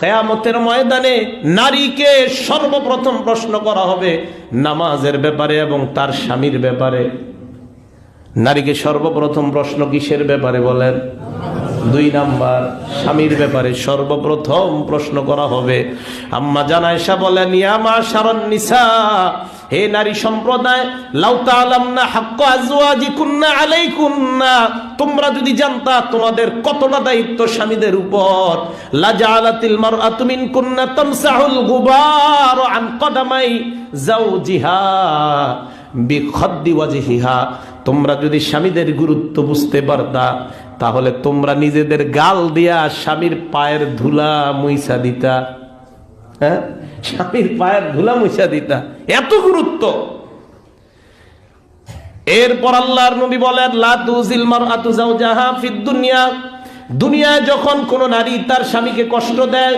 কিয়ামতের ময়দানে নারীকে সর্বপ্রথম প্রশ্ন করা হবে নামাজের ব্যাপারে এবং তার স্বামীর ব্যাপারে। নারীকে সর্বপ্রথম প্রশ্ন কিসের ব্যাপারে বলেন? 2 নাম্বার, স্বামীর ব্যাপারে সর্বপ্রথম প্রশ্ন করা হবে। আম্মা জান আয়েশা বলেন, ইয়া মাশারান নিসা, হে নারী সম্প্রদায়, লাউ তাআলামনা হাক্কা আজওয়াজিকুন্না আলাইকুন্না, তোমরা যদি জানতা তোমাদের কতটা দায়িত্ব স্বামীদের উপর, লা জাআলাতিল মারআতু মিনকুন্না তামসাহুল গুবার আন কদামাই যাওজিহা বিখদ্দি ওয়াজহিহা, তোমরা যদি স্বামীদের গুরুত্ব বুঝতে পারতা তাহলে তোমরা নিজেদের গাল দিয়া স্বামীর পায়ের ধুলা মুইসা দিতা। হ্যাঁ, স্বামীর পায়ের ধুলা মুইসা দিতা, এত গুরুত্ব। এরপর আল্লাহর নবী বলেন, লা তুজিল মারআতু যাওজাহা ফিদ দুনিয়া, দুনিয়ায় যখন কোন নারী তার স্বামীকে কষ্ট দেয়